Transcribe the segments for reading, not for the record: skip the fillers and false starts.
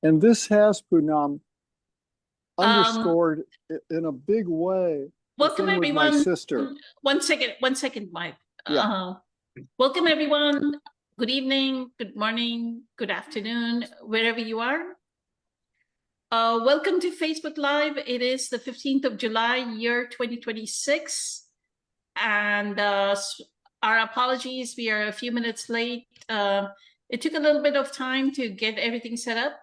And this has, Poonam, Um, underscored in a big way the Welcome thing with my everyone. sister. One second, Mike. Yeah. Welcome everyone. Good evening, good morning, good afternoon, wherever you are. Welcome to Facebook Live. It is the 15th of July, year 2026. And our apologies, we are a few minutes late. It took a little bit of time to get everything set up.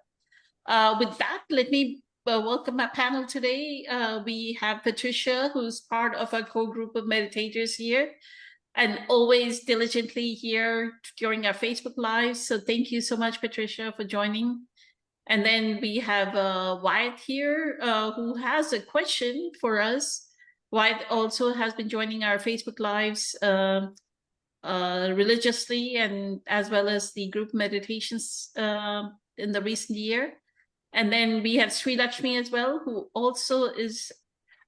With that, let me welcome our panel today. We have Patricia, who's part of our core group of meditators here and always diligently here during our Facebook Live. So thank you so much, Patricia, for joining. And then we have Wyatt here, who has a question for us. Wyatt also has been joining our Facebook Lives religiously, and as well as the group meditations in the recent year. And then we have Sri Lakshmi as well, who also is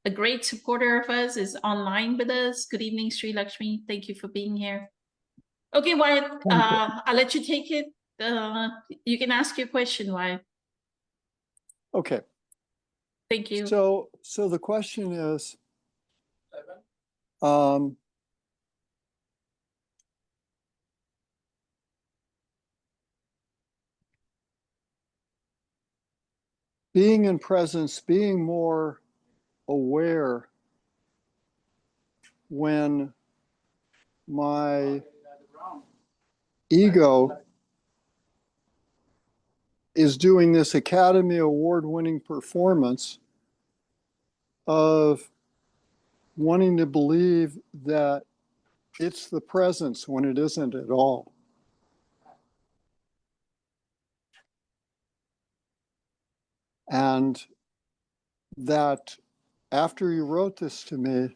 a great supporter of us, is online with us. Good evening, Sri Lakshmi. Thank you for being here. Okay, Wyatt, I'll let you take it. You can ask your question, Wyatt. Okay. Thank you. So the question is, being in presence, being more aware when my ego is doing this Academy Award-winning performance of wanting to believe that it's the presence when it isn't at all. And that after you wrote this to me,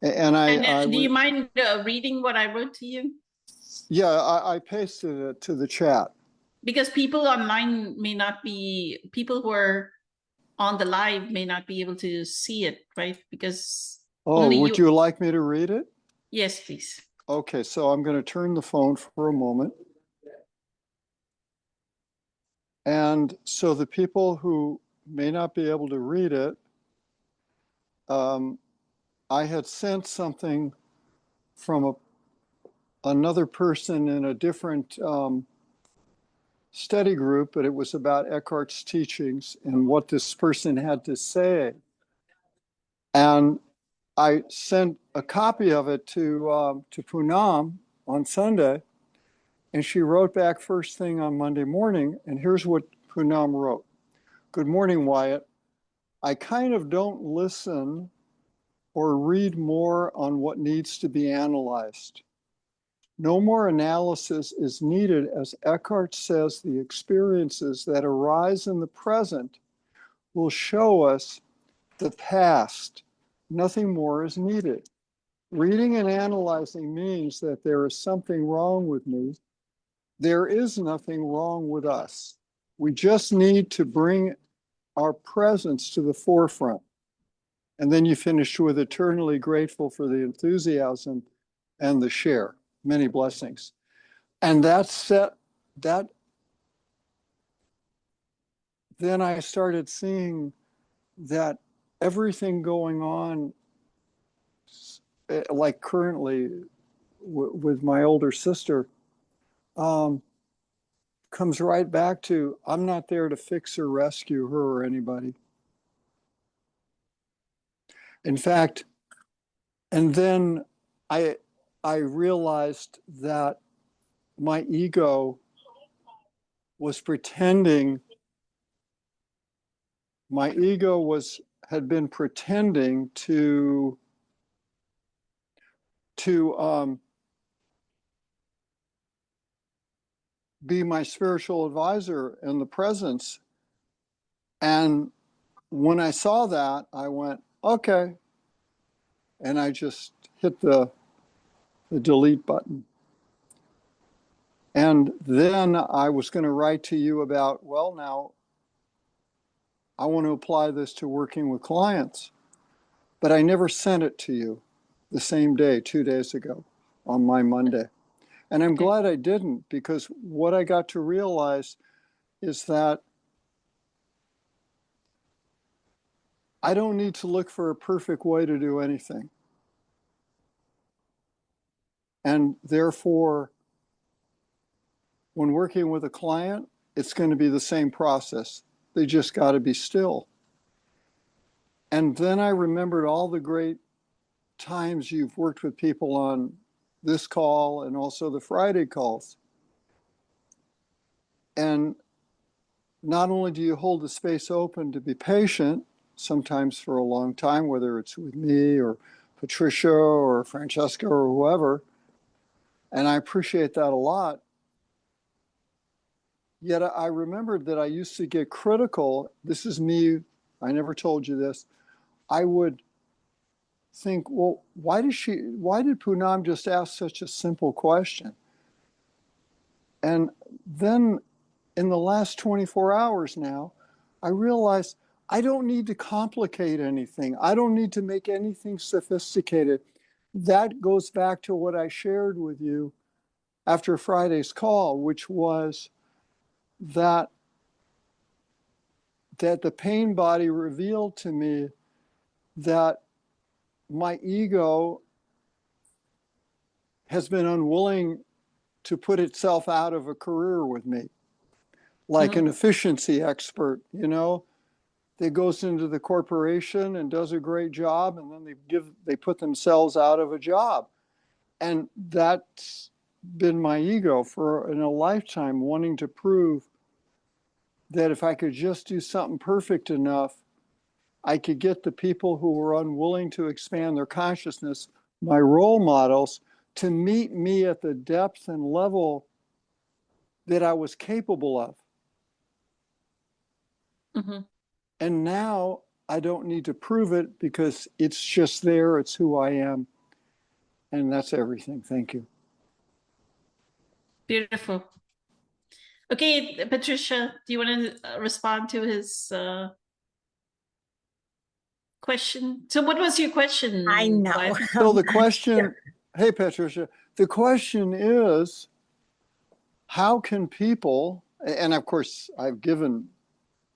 and do you mind reading what I wrote to you? Yeah, I pasted it to the chat. Because people online may not be, people who are on the live may not be able to see it, right? Because would you like me to read it? Yes, please. Okay, so I'm going to turn the phone for a moment. And so the people who may not be able to read it, I had sent something from another person in a different study group, but it was about Eckhart's teachings and what this person had to say. And I sent a copy of it to Poonam on Sunday, and she wrote back first thing on Monday morning, and here's what Poonam wrote. Good morning, Wyatt. I kind of don't listen or read more on what needs to be analyzed. No more analysis is needed, as Eckhart says the experiences that arise in the present will show us the past. Nothing more is needed. Reading and analyzing means that there is something wrong with me. There is nothing wrong with us. We just need to bring our presence to the forefront. And then you finish with eternally grateful for the enthusiasm and the share. Many blessings. And then I started seeing that everything going on, like currently with my older sister, comes right back to, I'm not there to fix or rescue her or anybody. In fact, and then I realized that my ego was pretending, had been pretending to be my spiritual advisor in the presence. And when I saw that, I went, okay. And I just hit the delete button. And then I was going to write to you about, well, now I want to apply this to working with clients. But I never sent it to you the same day, 2 days ago, on my Monday. And I'm glad I didn't, because what I got to realize is that I don't need to look for a perfect way to do anything. And therefore, when working with a client, it's going to be the same process. They just got to be still. And then I remembered all the great times you've worked with people on this call and also the Friday calls. And not only do you hold the space open to be patient, sometimes for a long time, whether it's with me or Patricia or Francesca or whoever, and I appreciate that a lot. Yet I remembered that I used to get critical. This is me. I never told you this. I would think, well, why did Poonam just ask such a simple question? And then in the last 24 hours now, I realized I don't need to complicate anything. I don't need to make anything sophisticated. That goes back to what I shared with you after Friday's call, which was that the pain body revealed to me that my ego has been unwilling to put itself out of a career with me, like an efficiency expert, that goes into the corporation and does a great job, and then they put themselves out of a job. And that's been my ego in a lifetime, wanting to prove that if I could just do something perfect enough, I could get the people who were unwilling to expand their consciousness, my role models, to meet me at the depth and level that I was capable of. Mm-hmm. And now I don't need to prove it because it's just there. It's who I am. And that's everything. Thank you. Beautiful. Okay, Patricia, do you want to respond to his question? So what was your question? I know. So the question, hey, Patricia, the question is, how can people, and of course, I've given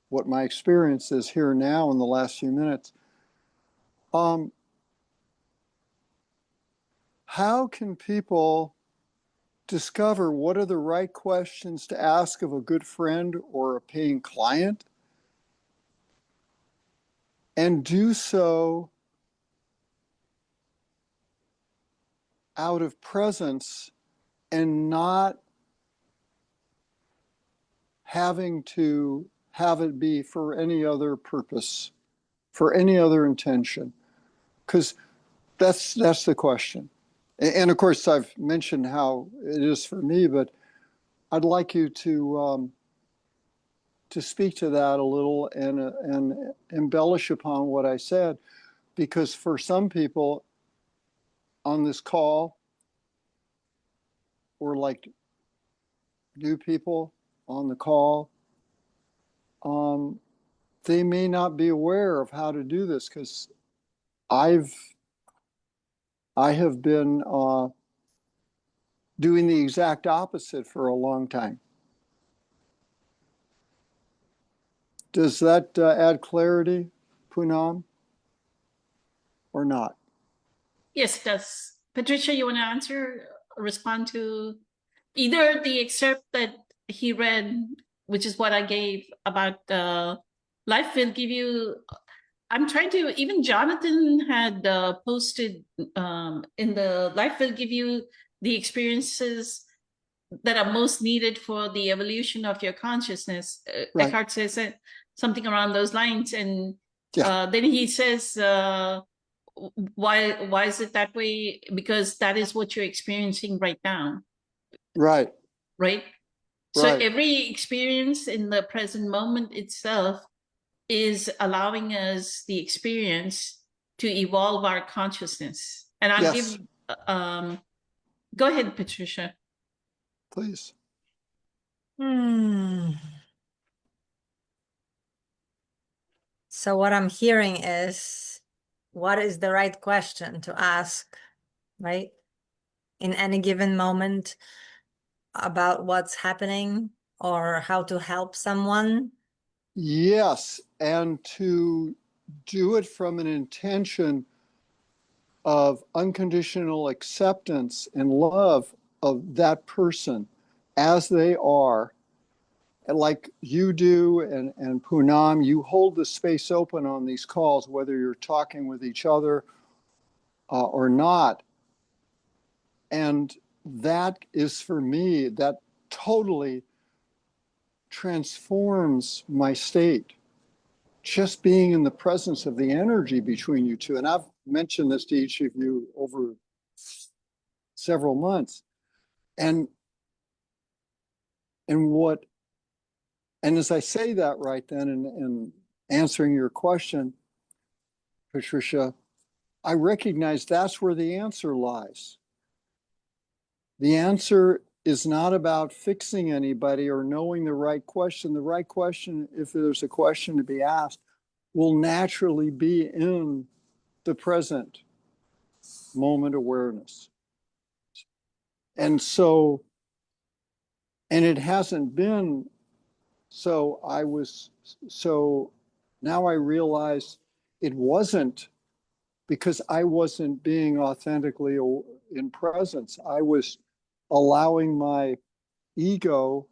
what my experience is here now in the last few minutes. How can people discover what are the right questions to ask of a good friend or a paying client, and do so out of presence and not having to have it be for any other purpose, for any other intention? Because that's the question. And of course, I've mentioned how it is for me, but I'd like you to speak to that a little and embellish upon what I said, because for some people on this call, or like new people on the call, they may not be aware of how to do this, because I have been doing the exact opposite for a long time. Does that add clarity, Poonam, or not? Yes, it does. Patricia, you want to respond to either the excerpt that he read, which is what I gave about life will give you. I'm trying to, even Jonathan had posted in the life will give you the experiences that are most needed for the evolution of your consciousness. Right. Eckhart says something around those lines. And Yeah. then he says, why is it that way? Because that is what you're experiencing right now. Right. Right. So Right. every experience in the present moment itself is allowing us the experience to evolve our consciousness. And I'll Yes. give, go ahead, Patricia. Please. So what I'm hearing is, what is the right question to ask, right? In any given moment about what's happening or how to help someone. Yes, and to do it from an intention of unconditional acceptance and love of that person as they are. And like you do, and Poonam, you hold the space open on these calls, whether you're talking with each other or not. And that is, for me, that totally transforms my state. Just being in the presence of the energy between you two. And I've mentioned this to each of you over several months. And as I say that right then, in answering your question, Patricia, I recognize that's where the answer lies. The answer is not about fixing anybody or knowing the right question. The right question, if there's a question to be asked, will naturally be in the present moment awareness. And it hasn't been, so now I realize it wasn't because I wasn't being authentically in presence. I was allowing my ego,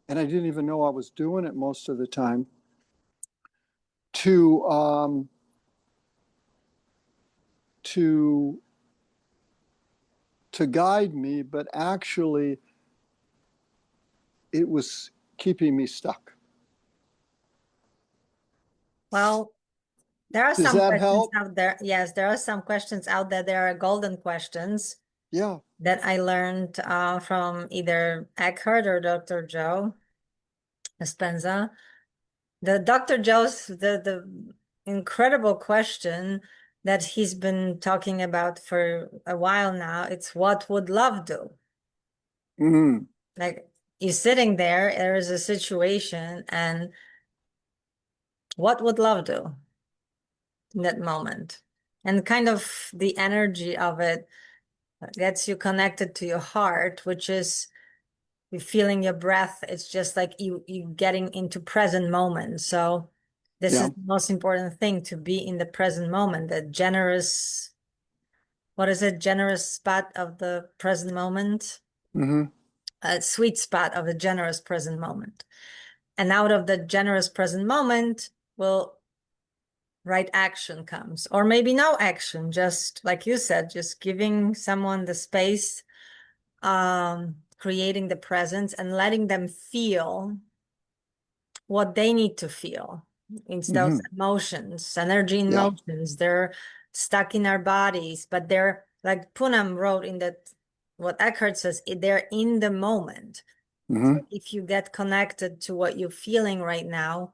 and I didn't even know I was doing it most of the time, to guide me, but actually it was keeping me stuck. Well, there are Does some that questions help? out there. Yes, there are some questions out there. There are golden questions Yeah. that I learned from either Eckhart or Dr. Joe Dispenza. The Dr. Joe's the incredible question that he's been talking about for a while now. It's what would love do? Mm-hmm. Like you're sitting there is a situation, and what would love do in that moment? And kind of the energy of it gets you connected to your heart, which is you feeling your breath. It's just like you getting into present moment. So this Yeah. is the most important thing, to be in the present moment, the generous, what is it? Generous spot of the present moment, Mm-hmm. a sweet spot of the generous present moment. And out of the generous present moment will right action comes, or maybe no action, just like you said, just giving someone the space, creating the presence and letting them feel what they need to feel. It's those emotions, energy in Yeah. motions. They're stuck in our bodies, but they're like Poonam wrote in that, what Eckhart says, they're in the moment. Mm-hmm. So if you get connected to what you're feeling right now,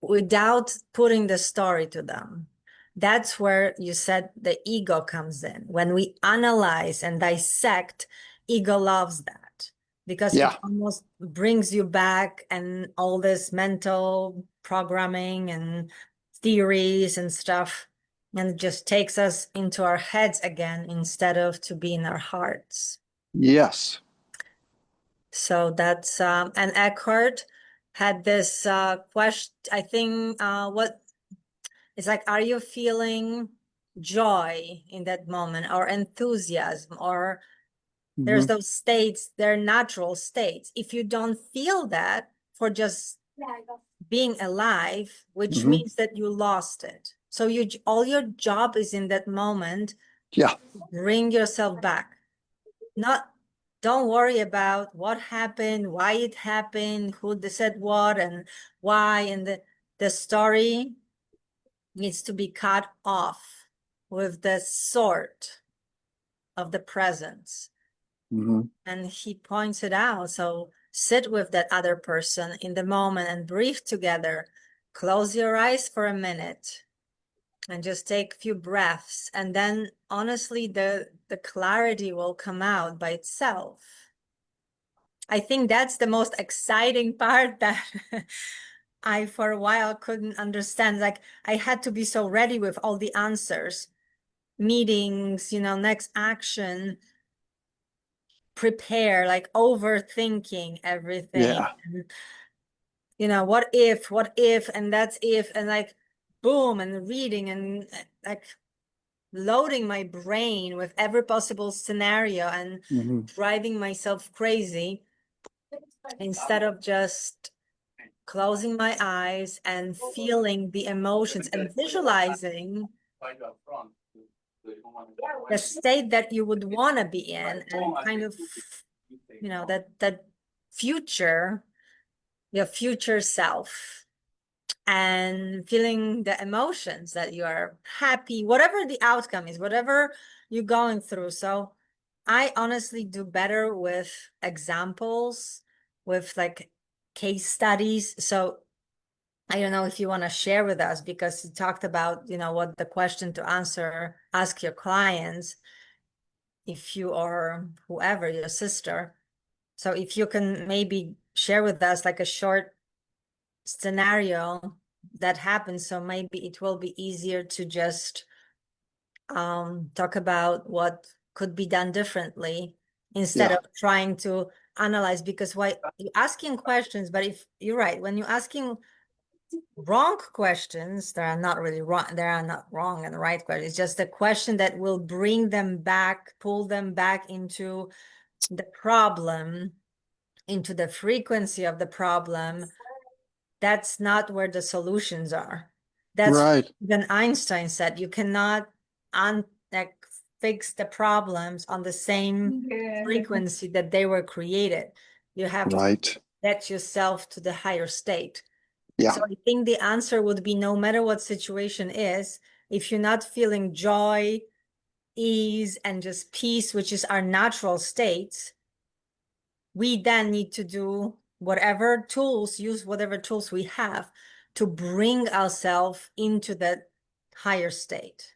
without putting the story to them, that's where you said the ego comes in. When we analyze and dissect, ego loves that because Yeah. it almost brings you back, and all this mental programming and theories and stuff, and it just takes us into our heads again instead of to be in our hearts. Yes. So that's and Eckhart had this question, I think, what it's like, are you feeling joy in that moment, or enthusiasm, or there's Mm-hmm. those states, they're natural states. If you don't feel that for just being alive, which Mm-hmm. means that you lost it. So all your job is in that moment, Yeah. bring yourself back. Don't worry about what happened, why it happened, who said what and why, and the story needs to be cut off with the sword of the presence. Mm-hmm. And he points it out. So sit with that other person in the moment and breathe together. Close your eyes for a minute and just take a few breaths. And then honestly, the clarity will come out by itself. I think that's the most exciting part that I, for a while, couldn't understand. Like, I had to be so ready with all the answers, meetings, next action, prepare, like overthinking everything. Yeah. And, you know, what if, and that's if, and like, boom, and reading and like loading my brain with every possible scenario and Mhm. driving myself crazy instead of just closing my eyes and feeling the emotions and visualizing the state that you would want to be in, and kind of, you know, that future, your future self, and feeling the emotions that you are happy, whatever the outcome is, whatever you're going through. So I honestly do better with examples, with like case studies. So I don't know if you want to share with us, because you talked about, you know, what the question to answer, ask your clients, if you are whoever, your sister. So if you can maybe share with us like a short scenario that happens, so maybe it will be easier to just talk about what could be done differently instead Yeah. of trying to analyze. Because why you're asking questions, but if you're right, when you're asking wrong questions, they are not really wrong, they are not wrong and right question. It's just a question that will bring them back, pull them back into the problem, into the frequency of the problem. That's not where the solutions are. That's Right. even Einstein said, you cannot like fix the problems on the same frequency that they were created. You have to Right. get yourself to the higher state. Yeah. So I think the answer would be, no matter what situation is, if you're not feeling joy, ease, and just peace, which is our natural states, we then need to do whatever tools, use whatever tools we have to bring ourselves into that higher state.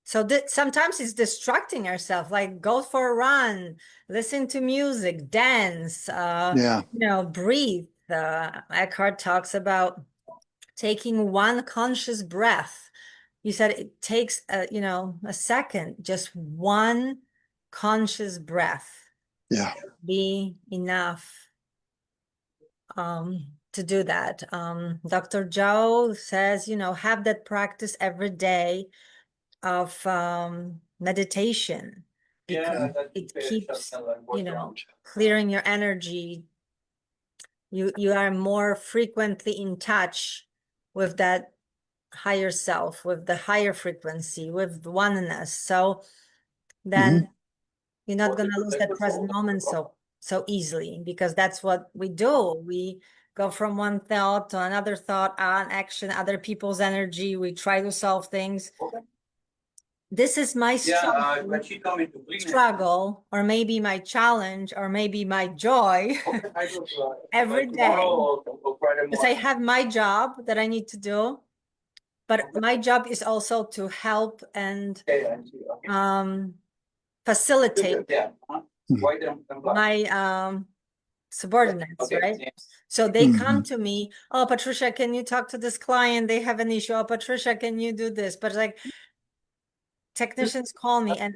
So that sometimes it's distracting ourselves, like go for a run, listen to music, dance, Yeah. you know, breathe. Eckhart talks about taking one conscious breath. You said it takes you know, a second, just one conscious breath Yeah. be enough to do that. Dr. Joe says, you know, have that practice every day of meditation, because it keeps, you know, clearing your energy. You are more frequently in touch with that higher self, with the higher frequency, with oneness. So then you're not going to lose that present moment so easily, because that's what we do. We go from one thought to another thought, on action, other people's energy. We try to solve things. This is my struggle, or maybe my challenge, or maybe my joy every day. Because I have my job that I need to do, but my job is also to help and facilitate my subordinates, right? So they come to me, oh, Patricia, can you talk to this client? They have an issue. Oh, Patricia, can you do this? But like, technicians call me and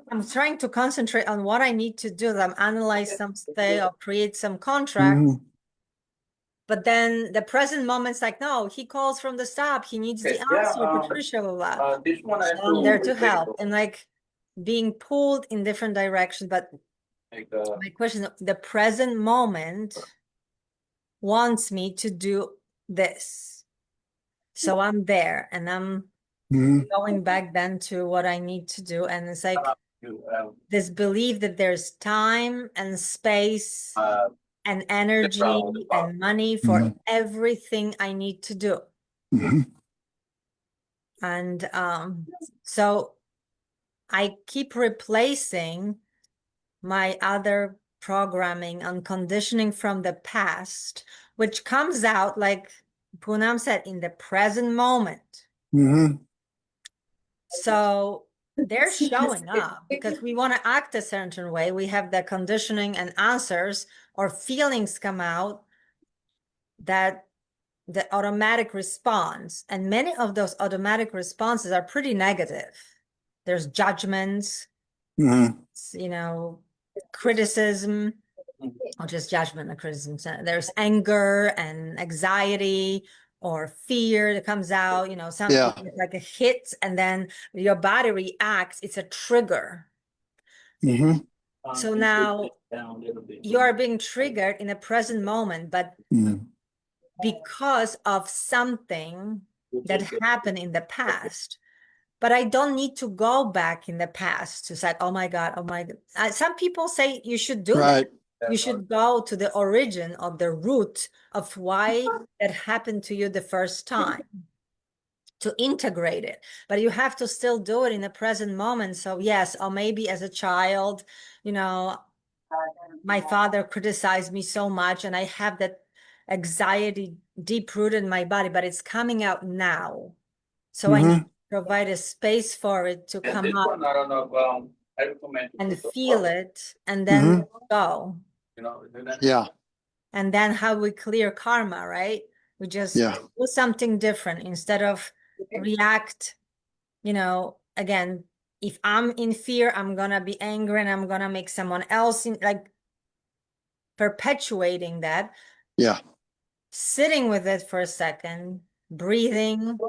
I'm trying to concentrate on what I need to do. I'm analyze something or create some contract. But then the present moment's like, no, he calls from the stop. He needs the answer, Patricia, blah, blah. So I'm there to help, and like being pulled in different directions. But my question, the present moment wants me to do this. So I'm there and I'm going back then to what I need to do. And it's like this belief that there's time and space and energy and money for everything I need to do. And so I keep replacing my other programming and conditioning from the past, which comes out, like Poonam said, in the present moment. So they're showing up because we want to act a certain way. We have the conditioning and answers, or feelings come out, that the automatic response, and many of those automatic responses are pretty negative. There's judgments, Mhm. you know, criticism, or just judgment and criticism. So there's anger and anxiety or fear that comes out, you know, something Yeah. like a hit, and then your body reacts. It's a trigger. Mhm. So now you are being triggered in the present moment, but Mhm. because of something that happened in the past. But I don't need to go back in the past to say, oh my God, oh my God. Some people say you should do that. Right. You should go to the origin of the root of why it happened to you the first time, to integrate it. But you have to still do it in the present moment. So yes, or maybe as a child, you know, my father criticized me so much and I have that anxiety deep rooted in my body, but it's coming out now. So I need Mhm. to provide a space for it to come up and feel it and then Mhm. go. Yeah. And then how we clear karma, right? We just Yeah. do something different instead of react, you know, again, if I'm in fear, I'm gonna be angry and I'm gonna make someone else in, like, perpetuating that, Yeah. sitting with it for a second, breathing.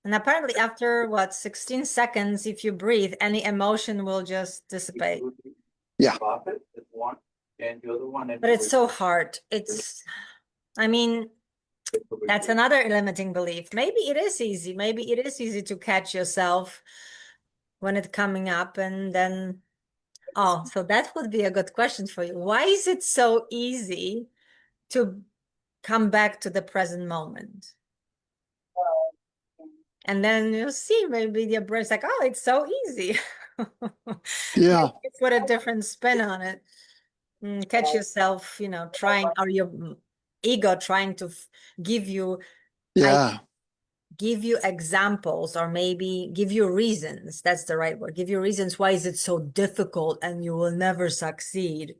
And apparently after what, 16 seconds, if you breathe, any emotion will just dissipate. Yeah. But it's so hard. I mean, that's another limiting belief. Maybe it is easy. Maybe it is easy to catch yourself when it's coming up. And then, oh, so that would be a good question for you. Why is it so easy to come back to the present moment? And then you'll see maybe your brain's like, oh, it's so easy. Yeah. Maybe put a different spin on it. Catch yourself, you know, trying, or your ego trying to give you, Yeah. give you examples, or maybe give you reasons. That's the right word. Give you reasons why is it so difficult and you will never succeed.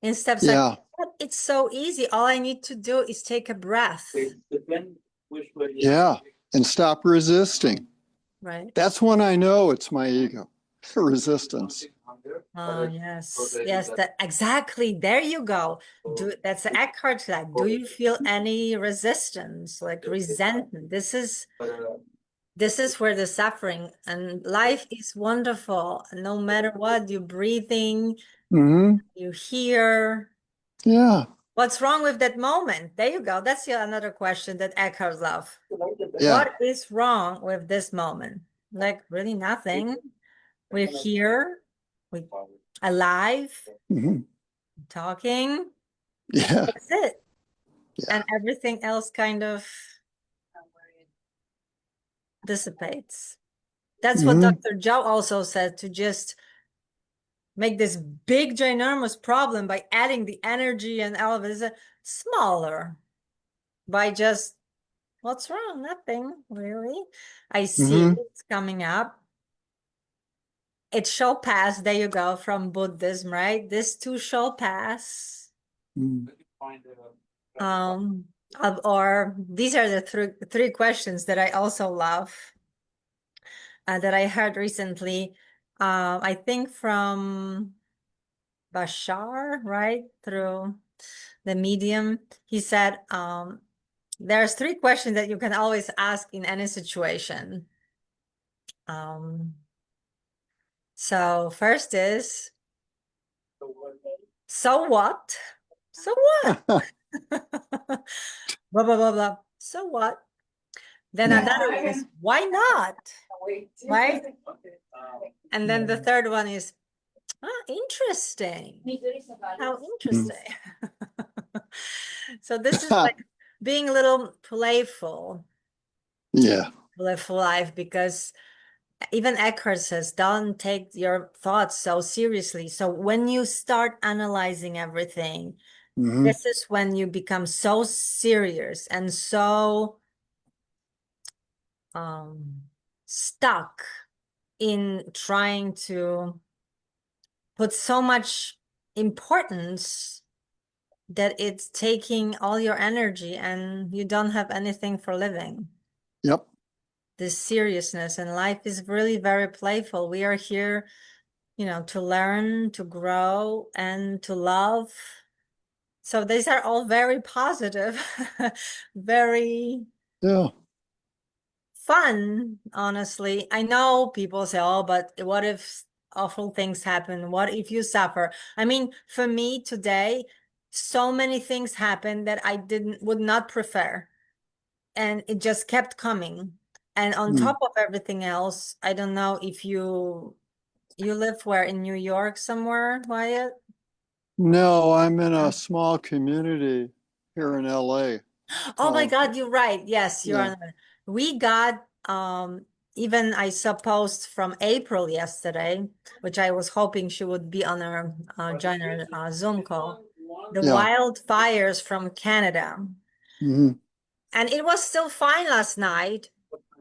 Instead of saying, Yeah. it's so easy. All I need to do is take a breath. Yeah. And stop resisting. Right. That's when I know it's my ego. Resistance. Oh, yes. Yes, that exactly. There you go. That's the Eckhart like. Do you feel any resistance, like resentment? This is where the suffering, and life is wonderful. No matter what, you're breathing, Hmm. you hear. Yeah. What's wrong with that moment? There you go. That's another question that Eckhart love. Yeah. What is wrong with this moment? Like really nothing. We're here. We're alive, Hmm. talking. Yeah. That's it. Yeah. And everything else kind of dissipates. That's what Mhm. Dr. Joe also said, to just make this big ginormous problem by adding the energy and all of it is smaller by just, what's wrong? Nothing really. I see Mhm. it's coming up. It shall pass. There you go, from Buddhism, right? This too shall pass. Mhm. Or these are the three questions that I also love, that I heard recently. I think from Bashar, right? Through the medium. He said, there's three questions that you can always ask in any situation. So first is, so what? So what? Blah, blah, blah, blah. So what? Then Yeah. another one is, why not? Right? And then the third one is, interesting. How interesting. So this is like being a little playful Yeah. life, because even Eckhart says, don't take your thoughts so seriously. So when you start analyzing everything, Mhm. this is when you become so serious and so stuck in trying to put so much importance that it's taking all your energy and you don't have anything for living. Yep. This seriousness, and life is really very playful. We are here you know, to learn, to grow, and to love. So these are all very positive, very Yeah. fun, honestly. I know people say, oh, but what if awful things happen? What if you suffer? I mean, for me today, so many things happened that I would not prefer. And it just kept coming. And on Mm. top of everything else, I don't know if you live where, in New York somewhere, Wyatt? No, I'm in a small community here in LA. Oh my called- God, you're right. Yes, you're Yeah. on. We got even I supposed from April yesterday, which I was hoping she would be on our join our Zoom call. The Yeah. wildfires from Canada. Mhm. And it was still fine last night.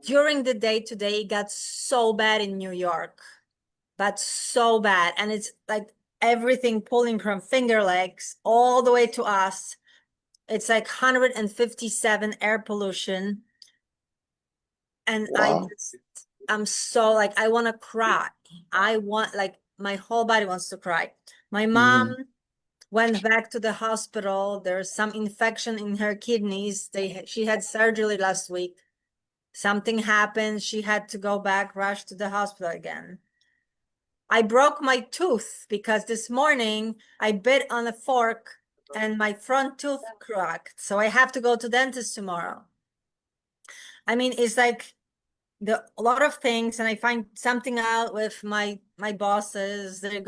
During the day today, it got so bad in New York, but so bad. And it's like everything pulling from Finger Lakes all the way to us. It's like 157 air pollution. And Wow. I'm so like, I want to cry. I want, like, my whole body wants to cry. My mom went back to the hospital. There's some infection in her kidneys. She had surgery last week. Something happened. She had to go back, rush to the hospital again. I broke my tooth because this morning I bit on a fork and my front tooth cracked. So I have to go to dentist tomorrow. I mean, it's like a lot of things, and I find something out with my bosses. They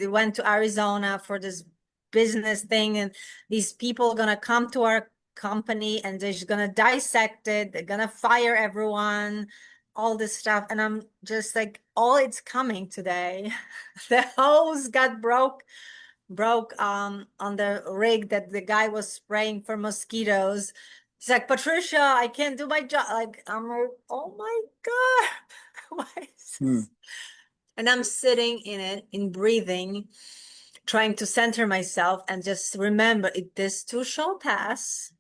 went to Arizona for this business thing, and these people are gonna come to our company and they're just gonna dissect it. They're gonna fire everyone, all this stuff. And I'm just like, all it's coming today. The hose got broke on the rig that the guy was spraying for mosquitoes. He's like, Patricia, I can't do my job. Like, I'm like, oh my God. Why is this? And I'm sitting in it, in breathing, trying to center myself and just remember this too shall pass.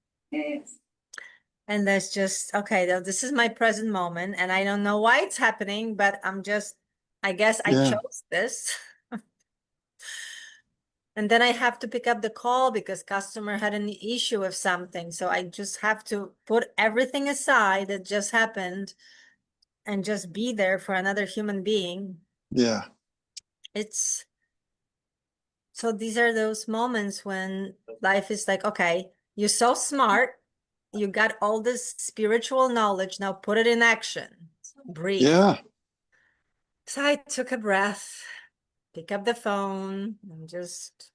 And that's just, okay, this is my present moment. And I don't know why it's happening, but I guess I chose this. And then I have to pick up the call because customer had an issue with something. So I just have to put everything aside that just happened and just be there for another human being. Yeah. So these are those moments when life is like, okay, you're so smart. You got all this spiritual knowledge. Now put it in action. Breathe. Yeah. So I took a breath, pick up the phone, and just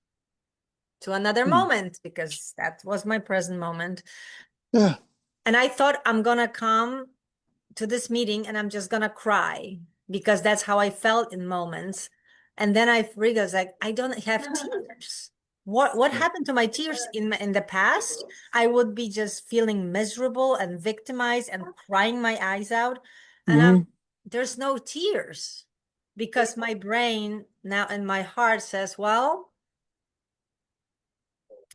to another moment, because that was my present moment. Yeah. And I thought, I'm gonna come to this meeting and I'm just gonna cry, because that's how I felt in moments. And then I realized, like, I don't have tears. What happened to my tears in the past? I would be just feeling miserable and victimized and crying my eyes out. And there's no tears, because my brain now and my heart says, well,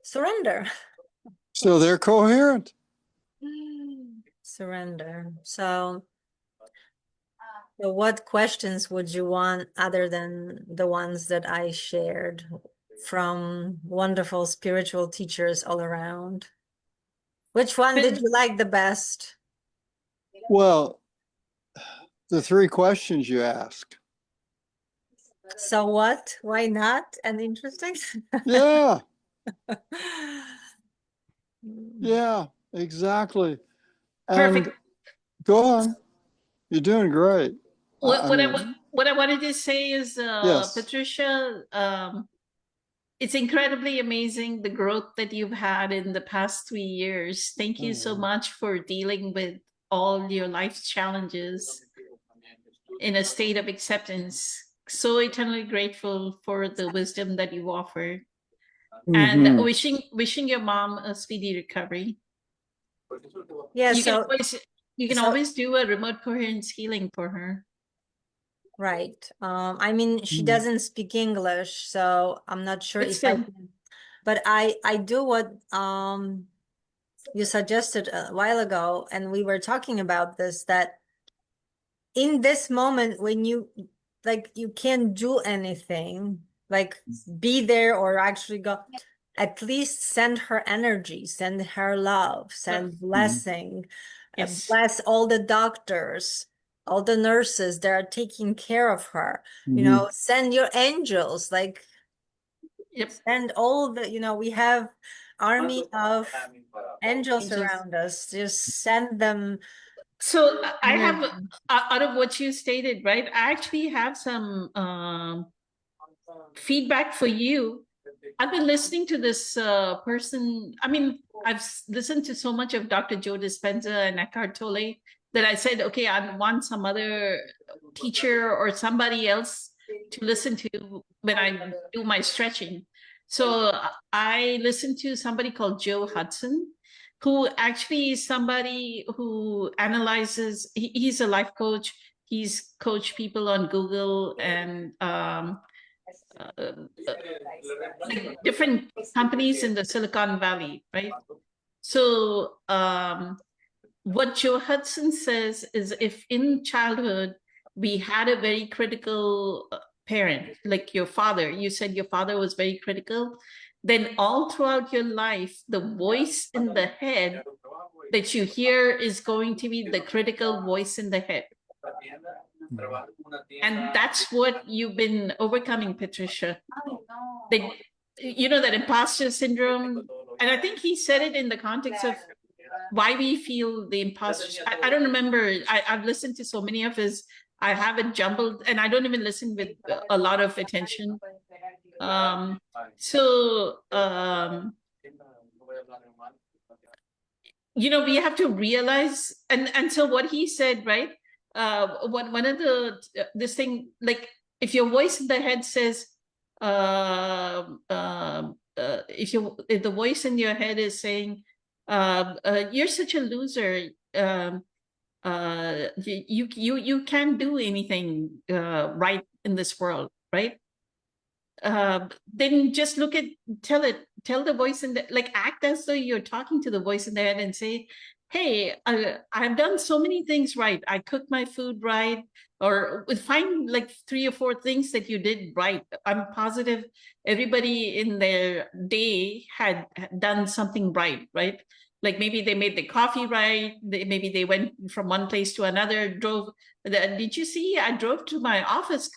surrender. So they're coherent. Surrender. So what questions would you want other than the ones that I shared from wonderful spiritual teachers all around? Which one did you like the best? Well, the three questions you asked. So what? Why not? And interesting? Yeah. Yeah, exactly. And Perfect. go on. You're doing great. What I mean, what I wanted to say is, yes. Patricia, it's incredibly amazing the growth that you've had in the past 3 years. Thank you so much for dealing with all your life's challenges in a state of acceptance. So eternally grateful for the wisdom that you offer, and Mhm. wishing your mom a speedy recovery. Yeah, You can always do a remote coherence healing for her. right. I mean, she doesn't speak English, so I'm not sure But if I still, can, but I do what you suggested a while ago, and we were talking about this, that in this moment when you like you can't do anything, like be there or actually go, at least send her energy, send her love, send blessing, Yes. bless all the doctors, all the nurses that are taking care of her. You Mhm. know, send your angels, like Yep. send all the, you know, we have army of angels Angels. around us. Just send them. So I have, energy. out of what you stated, right? I actually have some feedback for you. I've been listening to this person. I mean, I've listened to so much of Dr. Joe Dispenza and Eckhart Tolle that I said, okay, I want some other teacher or somebody else to listen to when I do my stretching. So I listened to somebody called Joe Hudson, who actually is somebody who analyzes, he's a life coach. He's coached people on Google and like different companies in the Silicon Valley, right? So what Joe Hudson says is if in childhood we had a very critical parent, like your father, you said your father was very critical, then all throughout your life, the voice in the head that you hear is going to be the critical voice in the head. And that's what you've been overcoming, Patricia. That, you know, that imposter syndrome. And I think he said it in the context of why we feel the imposter. I don't remember. I've listened to so many of his. I have it jumbled, and I don't even listen with a lot of attention. You know, we have to realize, and so what he said, right? One of the this thing, like if your voice in the head says, if the voice in your head is saying, you're such a loser, you can't do anything right in this world, right? Then just look at, tell the voice in the, like act as though you're talking to the voice in the head and say, hey, I've done so many things right. I cooked my food right, or find like 3 or 4 things that you did right. I'm positive everybody in their day had done something right, right? Like maybe they made the coffee right. Maybe they went from one place to another, drove. Did you see? I drove to my office.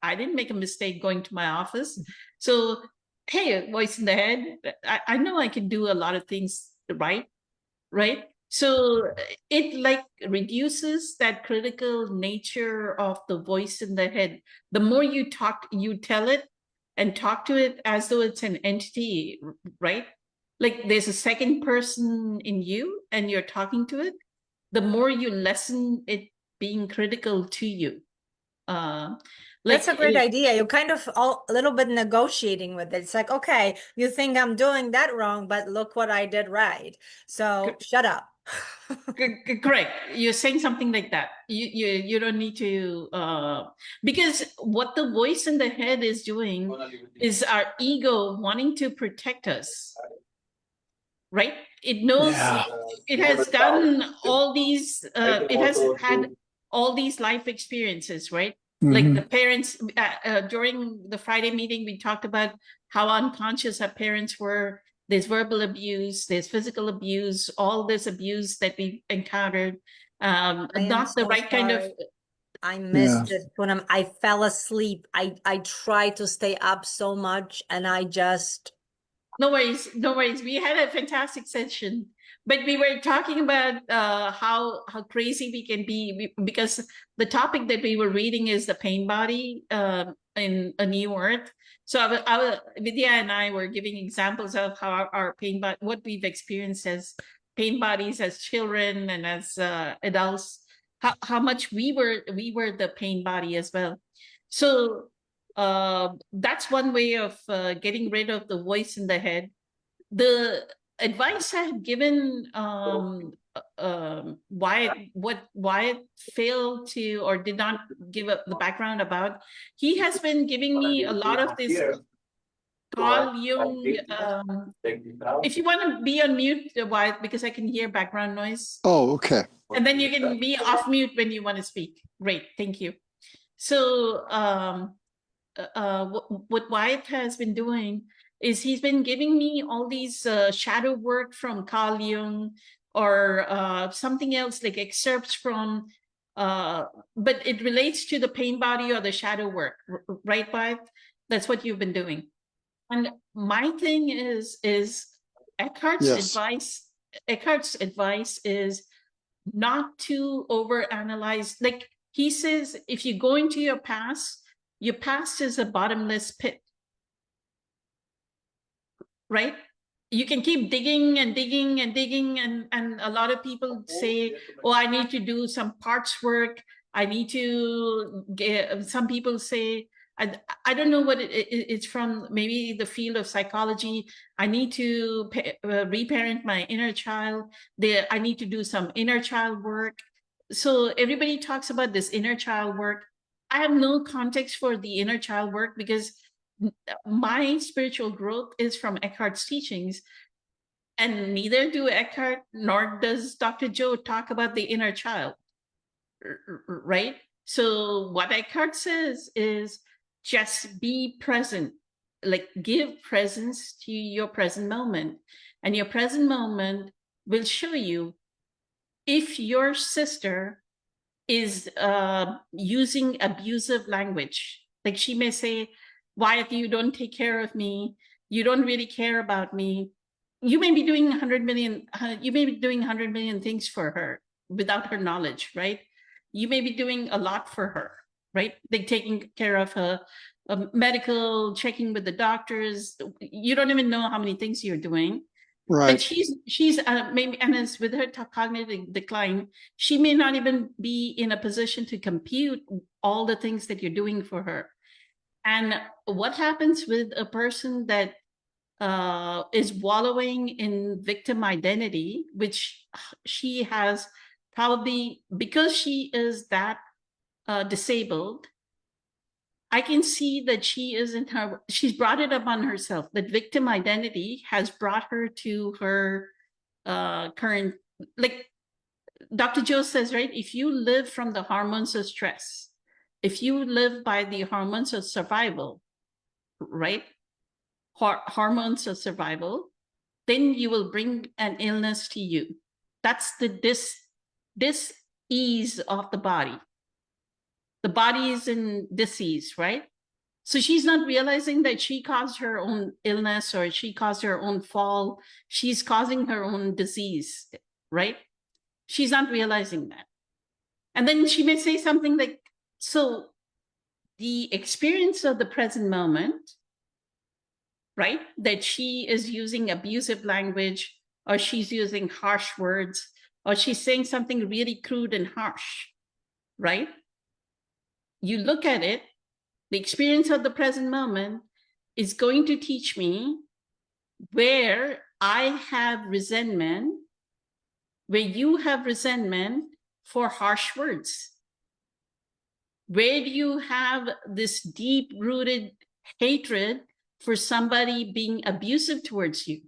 I didn't make a mistake going to my office. So, hey, voice in the head, I know I can do a lot of things right, right? So it like reduces that critical nature of the voice in the head. The more you talk, you tell it and talk to it as though it's an entity, right? Like there's a second person in you and you're talking to it, the more you lessen it being critical to you. That's a great idea. You're kind of a little bit negotiating with it. It's like, okay, you think I'm doing that wrong, but look what I did right. So shut up. Correct. You're saying something like that. You don't need to because what the voice in the head is doing is our ego wanting to protect us. Right? It knows it has done all these it has had all these life experiences, right? Like the parents during the Friday meeting, we talked about how unconscious our parents were. There's verbal abuse, there's physical abuse, all this abuse that we encountered. Not the right kind of. I missed it, Poonam. I fell asleep. I tried to stay up so much, and I just. No worries, no worries. We had a fantastic session, but we were talking about how crazy we can be because the topic that we were reading is the pain body in A New Earth. So Vidya and I were giving examples of how our pain body, what we've experienced as pain bodies as children and as adults, how much we were the pain body as well. So that's one way of getting rid of the voice in the head. The advice I had given Wyatt failed to or did not give up the background about, he has been giving me a lot of this Carl Jung. If you want to be on mute, Wyatt, because I can hear background noise. Oh, okay. And then you can be off mute when you want to speak. Great, thank you. So what Wyatt has been doing is he's been giving me all these shadow work from Carl Jung or something else, like excerpts from, but it relates to the pain body or the shadow work, right, Wyatt? That's what you've been doing. And my thing is Eckhart's Yes. advice is not to overanalyze. Like he says, if you go into your past is a bottomless pit, right? You can keep digging and digging and digging, and a lot of people say, oh, I need to do some parts work. I need to get, some people say, I don't know what it's from, maybe the field of psychology. I need to reparent my inner child. I need to do some inner child work. So everybody talks about this inner child work. I have no context for the inner child work because my spiritual growth is from Eckhart's teachings, and neither do Eckhart nor does Dr. Joe talk about the inner child, right? So what Eckhart says is just be present, like give presence to your present moment, and your present moment will show you if your sister is using abusive language. Like she may say, Wyatt, you don't take care of me. You don't really care about me. You may be doing 100 million, you may be doing 100 million things for her without her knowledge, right? You may be doing a lot for her, right? Like taking care of her medical, checking with the doctors. You don't even know how many things you're doing. Right. But she's maybe, and as with her cognitive decline, she may not even be in a position to compute all the things that you're doing for her. And what happens with a person that is wallowing in victim identity, which she has probably, because she is that disabled, I can see that she is in her, she's brought it upon herself. That victim identity has brought her to her current, like Dr. Joe says, right? If you live from the hormones of stress, if you live by the hormones of survival, right? Hormones of survival, then you will bring an illness to you. That's the dis-ease of the body. The body is in disease, right? So she's not realizing that she caused her own illness or she caused her own fall. She's causing her own disease, right? She's not realizing that. And then she may say something like, so the experience of the present moment, right? That she is using abusive language, or she's using harsh words, or she's saying something really crude and harsh, right? You look at it, the experience of the present moment is going to teach me where I have resentment, where you have resentment for harsh words. Where do you have this deep-rooted hatred for somebody being abusive towards you?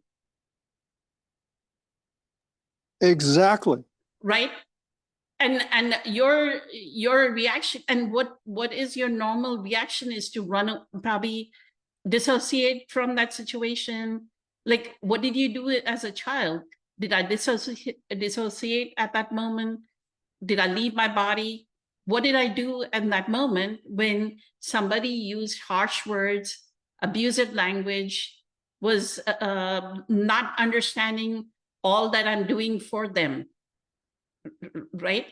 Exactly. Right? And your reaction, and what is your normal reaction is to run, probably dissociate from that situation. Like, what did you do as a child? Did I dissociate at that moment? Did I leave my body? What did I do in that moment when somebody used harsh words, abusive language, was not understanding all that I'm doing for them? Right?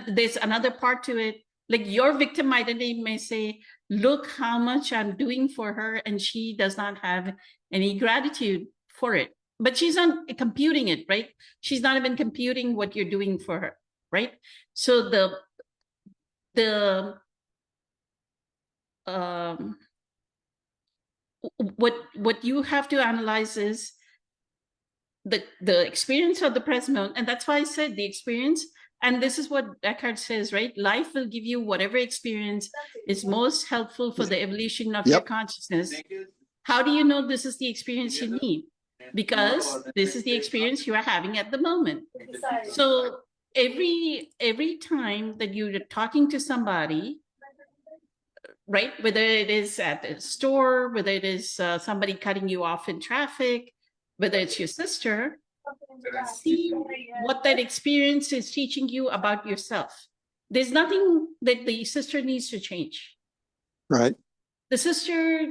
There's another part to it. Like your victim identity may say, look how much I'm doing for her, and she does not have any gratitude for it. But she's not computing it, right? She's not even computing what you're doing for her, right? So what you have to analyze is the experience of the present moment. And that's why I said the experience, and this is what Eckhart says, right? Life will give you whatever experience is most helpful for the evolution of your consciousness. How do you know this is the experience you need? Because this is the experience you are having at the moment. So every time that you're talking to somebody right? Whether it is at the store, whether it is somebody cutting you off in traffic, whether it's your sister, see what that experience is teaching you about yourself. There's nothing that the sister needs to change. Right. The sister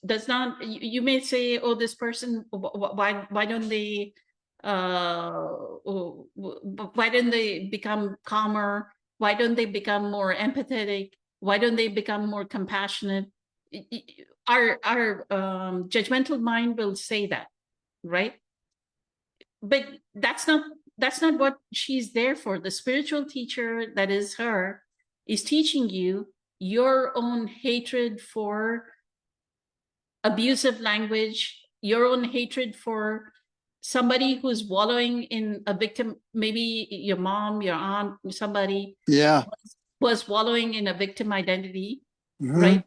does not, you may say, oh, this person, why don't they, why don't they become calmer? Why don't they become more empathetic? Why don't they become more compassionate? Our judgmental mind will say that, right? But that's not what she's there for. The spiritual teacher that is her is teaching you your own hatred for abusive language, your own hatred for somebody who's wallowing in a victim, maybe your mom, your aunt, somebody Yeah. was wallowing in a victim identity, Mhm. right?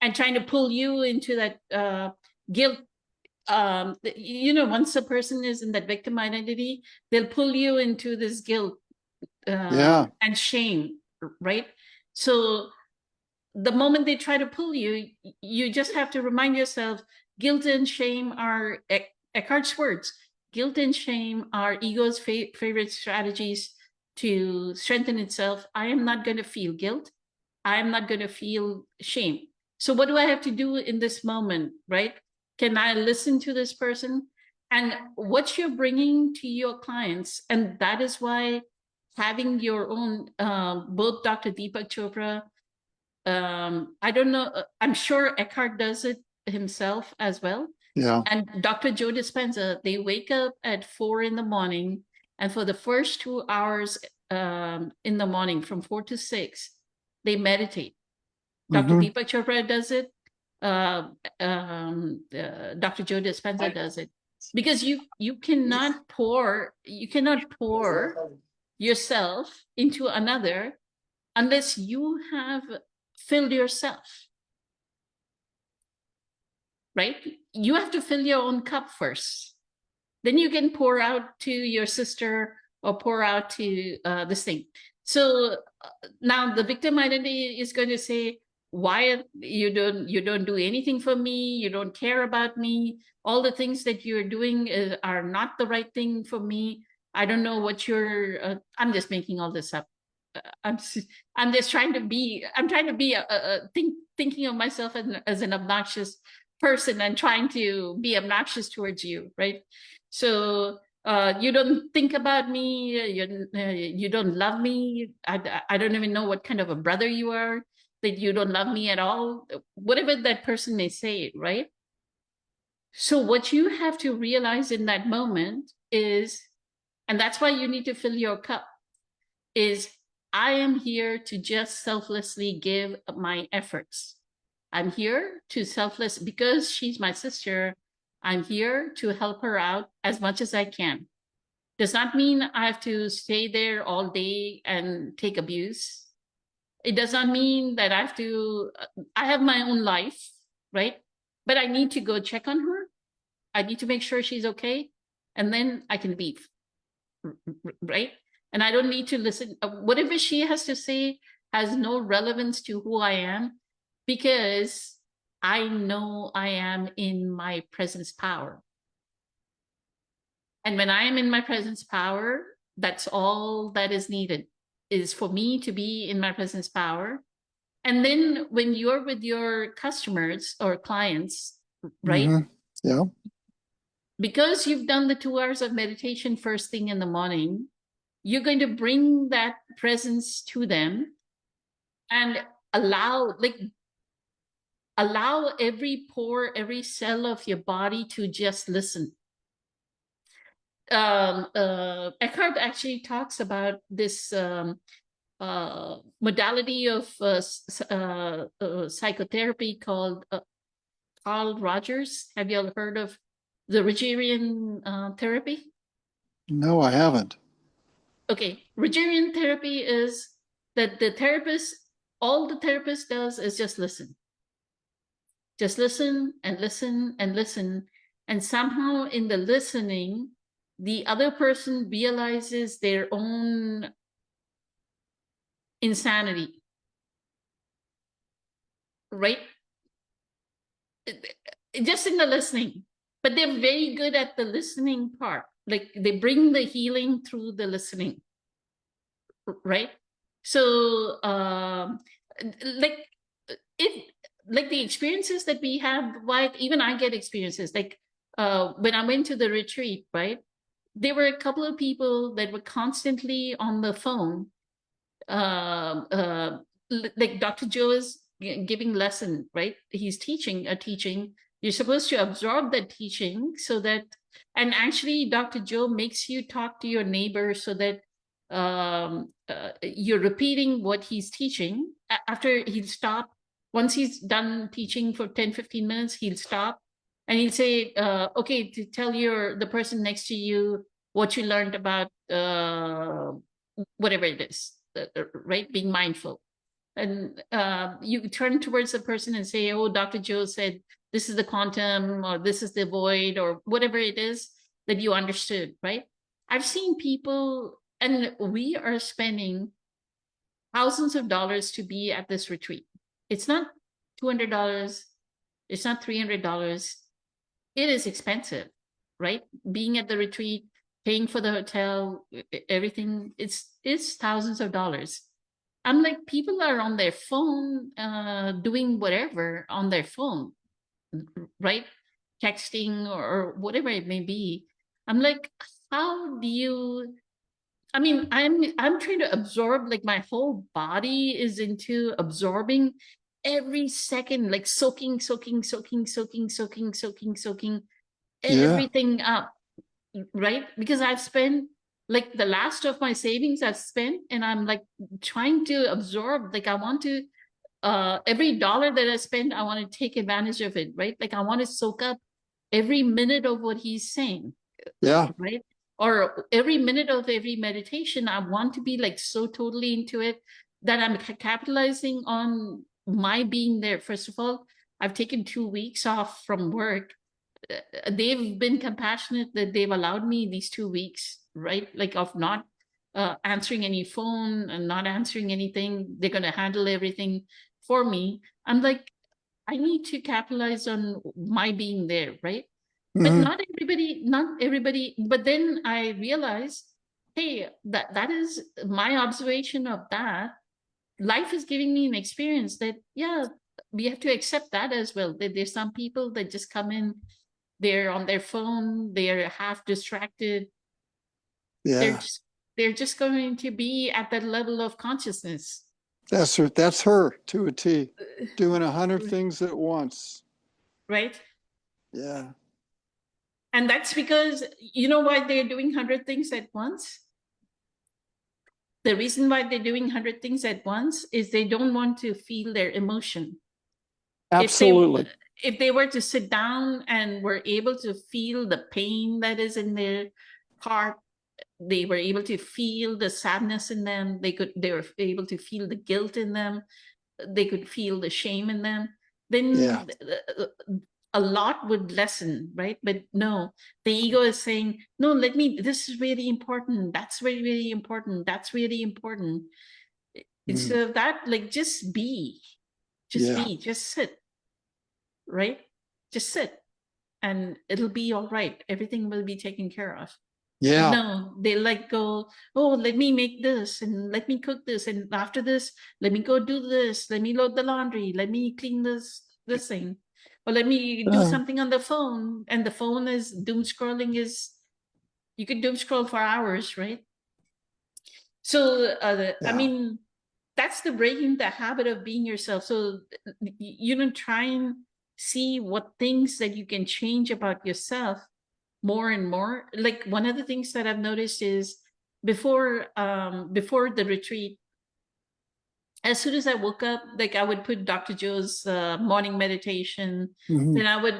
And trying to pull you into that guilt. Once a person is in that victim identity, they'll pull you into this guilt Yeah. and shame, right? So the moment they try to pull you, you just have to remind yourself, guilt and shame are Eckhart's words. Guilt and shame are ego's favorite strategies to strengthen itself. I am not going to feel guilt. I am not going to feel shame. So what do I have to do in this moment, right? Can I listen to this person? And what you're bringing to your clients, and that is why having your own, both Dr. Deepak Chopra, I don't know, I'm sure Eckhart does it himself as well. Yeah. And Dr. Joe Dispenza, they wake up at 4 a.m. and for the first 2 hours in the morning, from 4 to 6, they meditate. Dr. Mhm. Deepak Chopra does it. Dr. Joe Dispenza does it. Because you cannot pour yourself into another unless you have filled yourself, right? You have to fill your own cup first. Then you can pour out to your sister or pour out to this thing. So now the victim identity is going to say, why you don't do anything for me, you don't care about me, all the things that you're doing are not the right thing for me. I don't know what you're I'm just making all this up. I'm just trying to be thinking of myself as an obnoxious person and trying to be obnoxious towards you, right? So you don't think about me, you don't love me, I don't even know what kind of a brother you are, that you don't love me at all, whatever that person may say, right? So what you have to realize in that moment is, and that's why you need to fill your cup, is I am here to just selflessly give my efforts. I'm here to because she's my sister, I'm here to help her out as much as I can. Does not mean I have to stay there all day and take abuse. It does not mean that I have my own life, right? But I need to go check on her. I need to make sure she's okay. And then I can leave, right? And I don't need to listen. Whatever she has to say has no relevance to who I am, because I know I am in my presence power. And when I am in my presence power, that's all that is needed, is for me to be in my presence power. And then when you're with your customers or clients, right? Mhm. Yeah. Because you've done the 2 hours of meditation first thing in the morning, you're going to bring that presence to them and allow every pore, every cell of your body to just listen. Eckhart actually talks about this modality of psychotherapy called Carl Rogers. Have you all heard of the Rogerian therapy? No, I haven't. Okay, Rogerian therapy is that all the therapist does is just listen. Just listen and listen and listen. And somehow in the listening, the other person realizes their own insanity. right? Just in the listening, but they're very good at the listening part. Like they bring the healing through the listening, right? So, like if like the experiences that we have, why even I get experiences like when I went to the retreat, right? There were a couple of people that were constantly on the phone. Like Dr. Joe is giving lesson, right? He's teaching a teaching. You're supposed to absorb that teaching so that, and actually Dr. Joe makes you talk to your neighbor so that you're repeating what he's teaching. After he'll stop, once he's done teaching for 10-15 minutes, he'll stop and he'll say, okay, to tell the person next to you what you learned about whatever it is, right? Being mindful. And you turn towards the person and say, oh, Dr. Joe said, this is the quantum, or this is the void, or whatever it is that you understood, right? I've seen people, and we are spending thousands of dollars to be at this retreat. It's not $200. It's not $300. It is expensive, right? Being at the retreat, paying for the hotel, everything, it's thousands of dollars. I'm like, people are on their phone, doing whatever on their phone, right? Texting or whatever it may be. I'm like, how do you, I mean, I'm trying to absorb, like my whole body is into absorbing every second, like soaking everything up, right? Because I've spent like the last of my savings I've spent, and I'm like trying to absorb, like I want to, every dollar that I spend, I want to take advantage of it, right? Like I want to soak up every minute of what he's saying. Yeah. Right. Or every minute of every meditation, I want to be like so totally into it that I'm capitalizing on my being there. First of all, I've taken 2 weeks off from work. They've been compassionate that they've allowed me these 2 weeks, right? Like of not answering any phone and not answering anything. They're going to handle everything for me. I'm like, I need to capitalize on my being there, right? But Mhm. not everybody, but then I realized, hey, that is my observation of that. Life is giving me an experience that, yeah, we have to accept that as well. That there's some people that just come in, they're on their phone, they're half distracted. Yeah. They're just going to be at that level of consciousness. That's her to a T, doing 100 things at once. Right? Yeah. And that's because, you know why they're doing 100 things at once? The reason why they're doing 100 things at once is they don't want to feel their emotion. Absolutely. If they were to sit down and were able to feel the pain that is in their heart, they were able to feel the sadness in them, they were able to feel the guilt in them, they could feel the shame in them, then Yeah. a lot would lessen, right? But no, the ego is saying, no, this is really important, that's really, really important, that's really important. Instead of that, like just be, just sit, right? Just sit and it'll be all right. Everything will be taken care of. Yeah. No, they like go, oh, let me make this and let me cook this. And after this, let me go do this. Let me load the laundry. Let me clean this thing. Or let me do something on the phone. And the phone is doom scrolling you could doom scroll for hours, right? So, I mean, that's the breaking the habit of being yourself. So, try and see what things that you can change about yourself more and more. Like one of the things that I've noticed is before the retreat, as soon as I woke up, like I would put Dr. Joe's morning meditation, then I would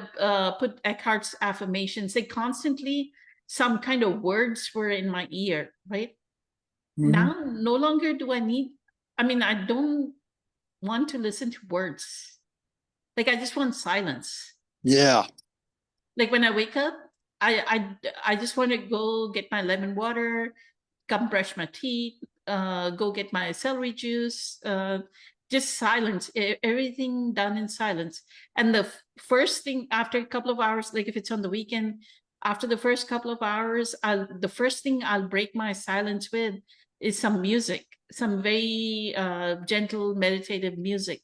put Eckhart's affirmations. They constantly, some kind of words were in my ear, right? Now, no longer do I don't want to listen to words. Like I just want silence. Yeah. Like when I wake up, I just want to go get my lemon water, come brush my teeth, go get my celery juice, just silence, everything done in silence. And the first thing after a couple of hours, like if it's on the weekend, after the first couple of hours, the first thing I'll break my silence with is some music, some very gentle meditative music.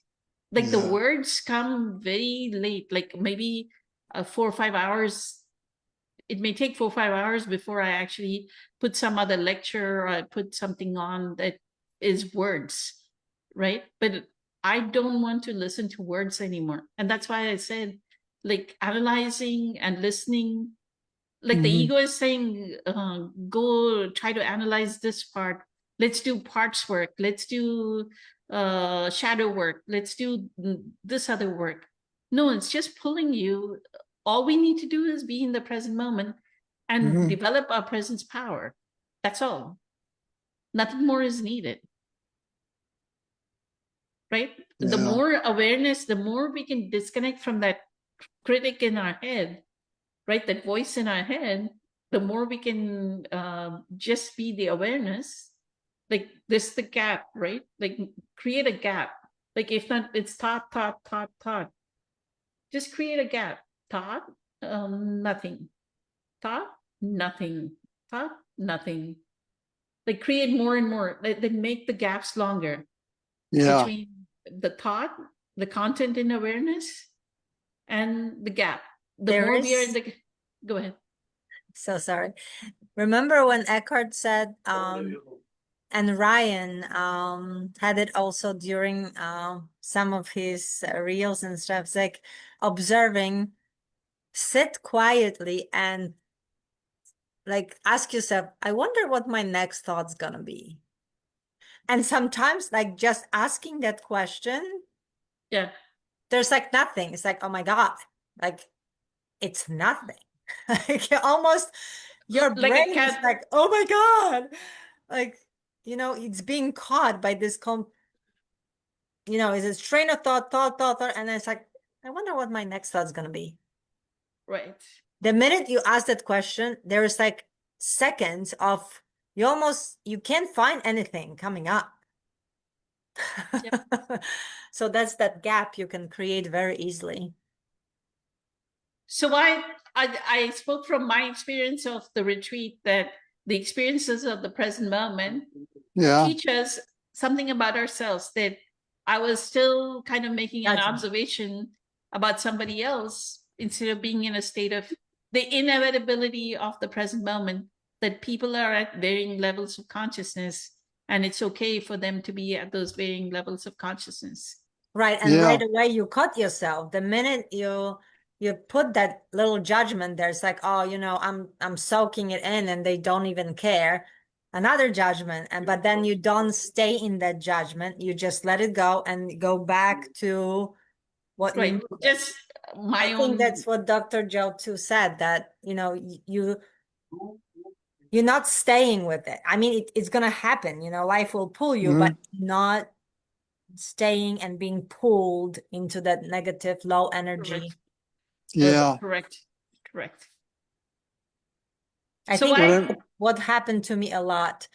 Like the Yeah. words come very late, like maybe 4 or 5 hours. It may take 4 or 5 hours before I actually put some other lecture or I put something on that is words, right? But I don't want to listen to words anymore. And that's why I said, like, analyzing and listening, like the Mhm. ego is saying, go try to analyze this part. Let's do parts work. Let's do shadow work. Let's do this other work. No, it's just pulling you. All we need to do is be in the present moment and Mhm. develop our presence power. That's all. Nothing more is needed. Right? The Yeah. more awareness, the more we can disconnect from that critic in our head, right? That voice in our head, the more we can just be the awareness. Like this, the gap, right? Like create a gap. Like if not, it's thought, thought, thought, thought. Just create a gap. Thought, nothing. Thought, nothing. Thought, nothing. Like create more and more. Then make the gaps longer Yeah. between the thought, the content in awareness, and the gap. The There more we are in is, the, go ahead. so sorry. Remember when Eckhart said, and Ryan had it also during some of his reels and stuff, it's like observing, sit quietly and like ask yourself, I wonder what my next thought's gonna be. And sometimes like just asking that question, Yeah. there's like nothing. It's like, oh my God, like it's nothing. Like almost your Like a brain is cat. like, oh my God. Like, it's being caught by this it's a train of thought, and it's like, I wonder what my next thought's gonna be. Right. The minute you ask that question, there is like seconds of you can't find anything coming up. So that's that gap you can create very easily. So I spoke from my experience of the retreat that the experiences of the present moment Yeah. teach us something about ourselves, that I was still kind of making an Judgment. observation about somebody else instead of being in a state of the inevitability of the present moment, that people are at varying levels of consciousness and it's okay for them to be at those varying levels of consciousness. Right. And Yeah. right away you cut yourself. The minute you put that little judgment there, it's like, oh, I'm soaking it in and they don't even care. Another judgment. But then you don't stay in that judgment. You just let it go and go back to what you Right. need. Just my I own. think that's what Dr. Joe too said, that, you're not staying with it. I mean, it's going to happen, life will pull you, but not staying and being pulled into that negative, low energy. Yeah. Correct. I So think what happened to me a lot,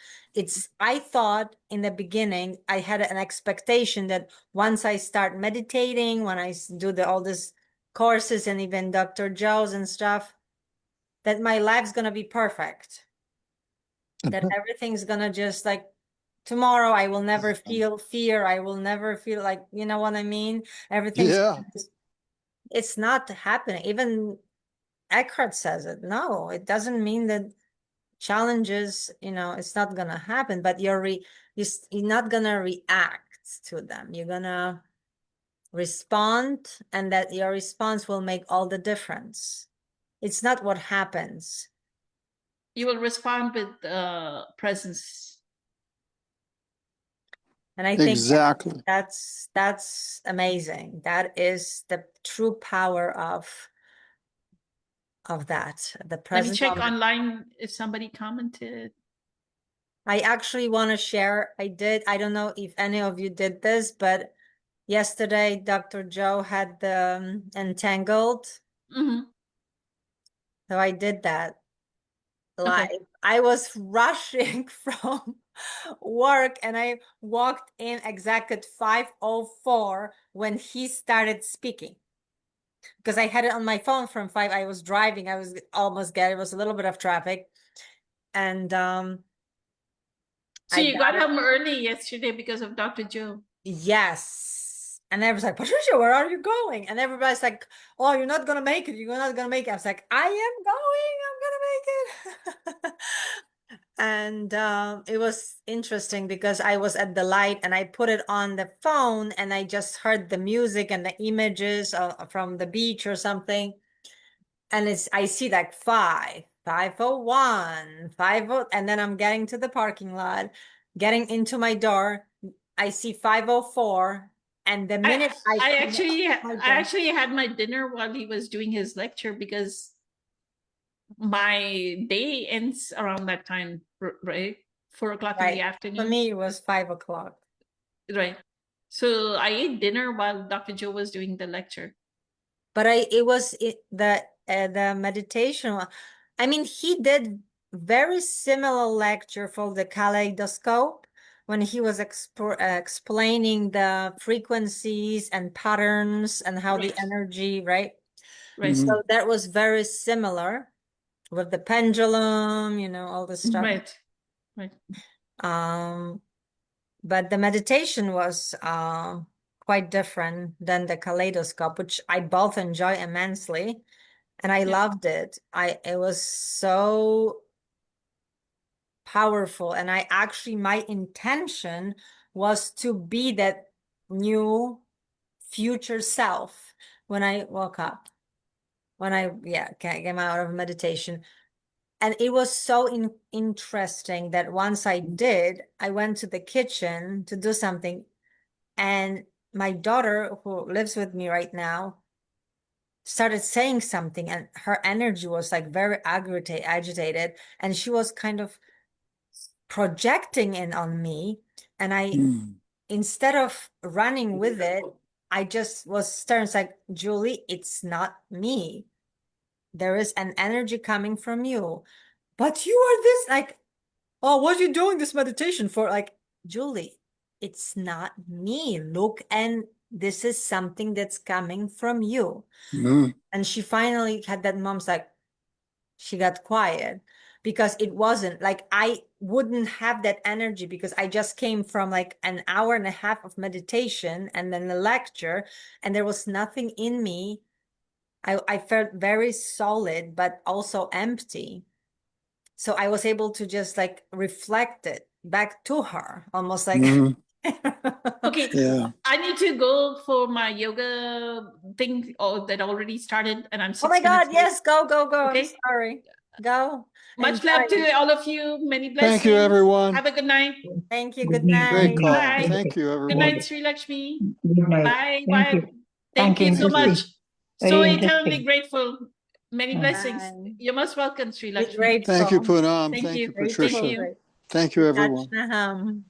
I thought in the beginning, I had an expectation that once I start meditating, when I do all these courses and even Dr. Joe's and stuff, that my life's going to be perfect. That everything's going to just like, tomorrow I will never feel fear. I will never feel like, you know what I mean? Everything's, Yeah. it's not happening. Even Eckhart says it. No, it doesn't mean that challenges, it's not gonna happen, but you're not gonna react to them. You're gonna respond, and that your response will make all the difference. It's not what happens. you will respond with presence. And I think Exactly. that's amazing. That is the true power of that. The Let me present check moment. online if somebody commented. I actually want to share. I don't know if any of you did this, but yesterday Dr. Joe had the Entangled. Mhm. So I did that. live. I was rushing from work and I walked in exact at 5:04 when he started speaking. Because I had it on my phone from 5. I was driving. I was almost it was a little bit of traffic. And So I you got home early yesterday because of Dr. Joe. yes. And everyone's like, Patricia, where are you going? And everybody's like, oh, you're not gonna make it. You're not gonna make it. I was like, I am going. I'm gonna make it. And it was interesting because I was at the light and I put it on the phone and I just heard the music and the images from the beach or something. And I see like 5:01, 50, and then I'm getting to the parking lot, getting into my door. I see 5:04, and the minute I come out my door- actually had my dinner while he was doing his lecture because my day ends around that time, right? 4 o'clock in Right. the For afternoon. me, it was 5:00. Right. So I ate dinner while Dr. Joe was doing the lecture. But the meditation one. I mean, he did very similar lecture for the kaleidoscope when he was explaining the frequencies and patterns and how the Right. energy, right? Right. Mhm. So that was very similar with the pendulum, all this stuff. Right. Right. But the meditation was quite different than the kaleidoscope, which I both enjoy immensely, and I loved it. It was so powerful, and my intention was to be that new future self when I woke up, when I came out of meditation. And it was so interesting that once I did, I went to the kitchen to do something, and my daughter, who lives with me right now, started saying something, and her energy was like very agitated, and she was kind of projecting in on me. And instead of running with it, I just was staring. It's like, Julie, it's not me. There is an energy coming from you, but you are this, like, oh, what are you doing this meditation for? Like, Julie, it's not me. Look, and this is something that's coming from you. Mhm. And she finally had that mom's like, she got quiet because it wasn't like I wouldn't have that energy because I just came from like an hour and a half of meditation and then the lecture, and there was nothing in me. I felt very solid, but also empty. So I was able to just like reflect it back to her, almost like. Mhm. Okay. Yeah. I need to go for my yoga thing that already started, and I'm 6 Oh my God, minutes late. yes, go. Okay. I'm sorry. Go. Much Enjoy. love to all of you. Many blessings. Thank you, everyone. Have a good night. Thank you. Good Great night. call. Bye. Thank you, Good everyone. night, Sri Lakshmi. Good night. Bye. Thank Bye. you. Thank you so Interesting. much. So Very eternally interesting. grateful. Many blessings. Bye. You're most welcome, Sri Be Lakshmi. grateful. Thank you, Poonam. Thank Thank you. you, Thank Patricia. you. Thank you, everyone. Dachnaham.